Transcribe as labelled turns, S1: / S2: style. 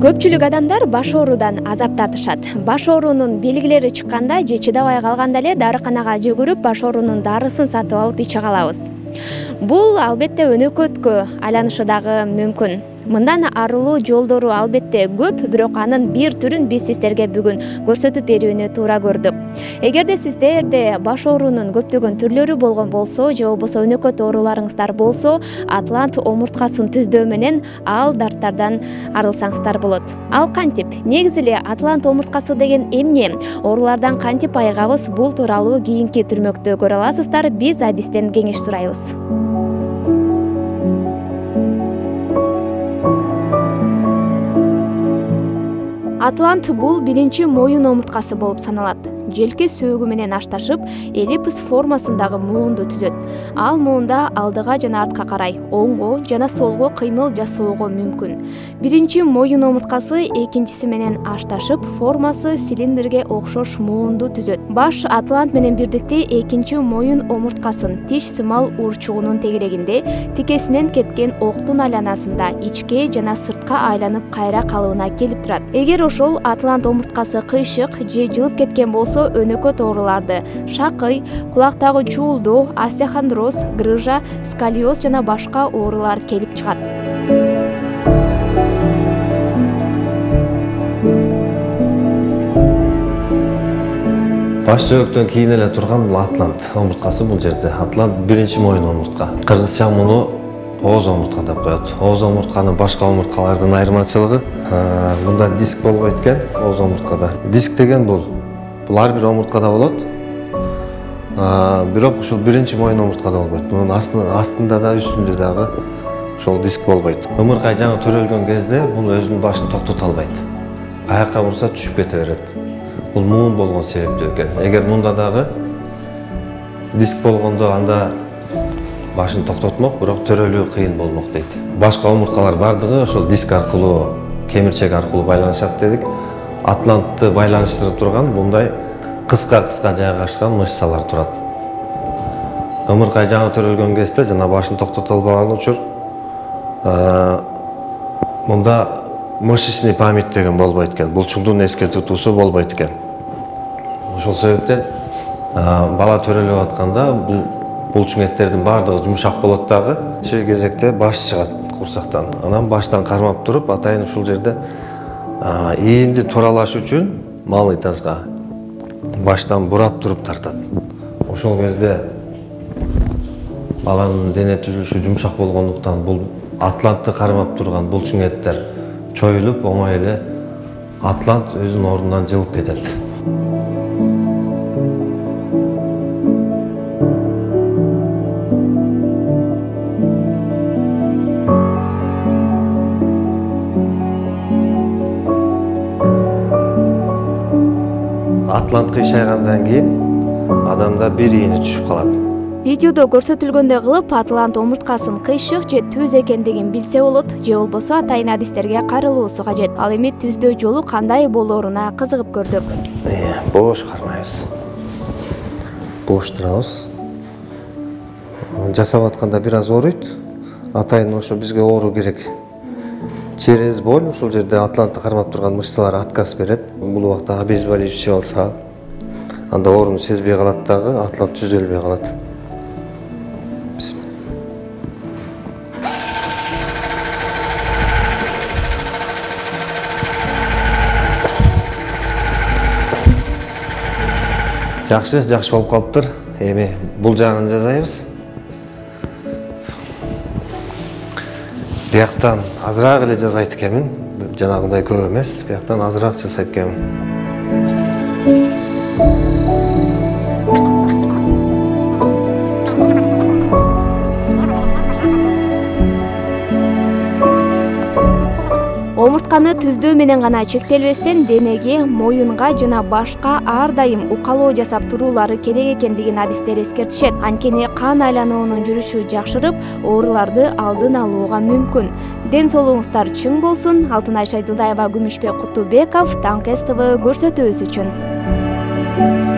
S1: Көпчүлүк адамдар баш оорудан азап тартышат. Баш оорунун белгилери чыкканда же чыдабай калганда эле дарыканага жүгүрүп баш оорунун дарысын сатып алып ичип алабыз. Бул албетте өнөкөткө айланышы дагы мүмкүн. Мындан арылуу жолдору албетте көп, бирок анын бир түрүн биз сиздерге бүгүн көрсөтүп берүүнү туура көрдүк. Эгерде сиздерде баш оорунун көптөгөн түрлөрү болгон болсо, же болбосо өнөкөт ооруларыңыздар болсо, Атлант омурткасын түздөө менен ал дарттардан арылсаңыздар болот. Ал кантип? Негизи эле Атлант омурткасы деген эмне? Оорулардан кантип айыгабыз? Бул тууралуу кийинки түрмөктө көрө аласыздар. Биз адистен кеңеш сурайбыз. Атлант бул биринчи моюн омурткасы болуп саналат. Желке сөөгү менен ашташып, эллипс формасындагы муунду түзөт. Ал муунда алдыга жана артка карай, оңго жана солго кыймыл жасоого мүмкүн. Биринчи моюн омурткасы экинчиси менен ашташып, формасы цилиндрге окшош муунду түзөт. Баш Атлант менен бирдикте экинчи моюн омурткасын тиш сымал урчугунун тегерегинде тикесинен кеткен октун айланасында ичке жана сыртка айланып кайра калыбына келип турат. Эгер ошол Атлант омурткасы кыйшык же жылып кеткен болсо, өнөкөт ооруларды шакый, кулактагы чуулдоо, остеохондроз, грыжа, сколиоз жана башка оорулар келип чыгат.
S2: Баш жөөктөн кийин эле турган бул Атлант омурткасы. Бул жерде Атлант биринчи моюн омуртка. Кыргызча муну ооз омуртка деп коет. Ооз омуртканын башка омурткалардын айырмачылыгы мында диск болбойт экен. Ооз омурткада диск деген бул ар бир омурткада болот. Бирок ушул биринчи моюн омурткада болбойт. Мунун астында да, үстүндө дагы ошол диск болбойт. Ымыркай жаңы төрөлгөн кезде бул өзүнүн башын токтото албайт. Каяка бурса түшүп кете берет. Бул муун болгон себептүү экен. Эгер мунда дагы диск болгондо анда башын токтотмок, бирок төрөлүү кыйын болмок дейт. Башка омурткалар бардыгы ошол диск аркылуу, кемирчек аркылуу байланышат дедик. Атлантты байланыштырып турган мындай кыска-кыска жайгашкан мышцалар турат. Ымыркай жаңы төрөлгөн кезде жана башын токтото албаган учур мында мышечный память деген болбойт экен. Булчуңдун эске тутуусу болбойт экен. Ошол себептен бала төрөлүп атканда бул булчуң эттердин бардыгы жумшак болот дагы. Чей кезекте баш чыгат курсактан. Анан баштан кармап туруп, атайын ушул жерде ийинди туралаш үчүн малый тазга баштан бурап туруп тартат. Ошол кезде баланын дене түзүлүшү жумшак болгондуктан бул Атлантты кармап турган булчуң эттер чоюлуп, оңой эле Атлант өзүнүн ордунан жылып кетет. Атлант кыйшайгандан кийин адамда бир ийини түшүп калат.
S1: Видеодо көрсөтүлгөндөй кылып Атлант омурткасын кыйшык же түз экендигин билсе болот, же болбосо атайын адистерге кайрылуусу кажет. Ал эми түздөө жолу кандай болооруна кызыгып көрдүк.
S2: Бош кармайбыз. Бош турабыз. Жасап атканда бир аз ооруйт. Атайын ошо бизге оору керек. Через боль ушул жерде Атлантты кармап турган мышцалар отказ берет. Бул убакта обезболивающий алса, анда ооруну сезбей калат дагы, Атлант түзөлбөй калат. Жакшы болуп калыптыр. Эми бул жагын жасайбыз. Бияктан азыраак эле жасайт экенмин. Жанагындай көп эмес, бияктан азыраак жасайт экенмин.
S1: Омуртканы түздөө менен гана чектелбестен денеге, моюнга жана башка ар дайым укалоо жасап туруулары керек экендигин адистер эскертишет. Анткени кан айлануунун жүрүшү жакшырып, ооруларды алдын алууга мүмкүн. Ден соолугуңуздар чың болсун. Алтынай Шайдылдаева, Күмүшбек Кутубеков, Таң ТВ көрсөтүүсү үчүн.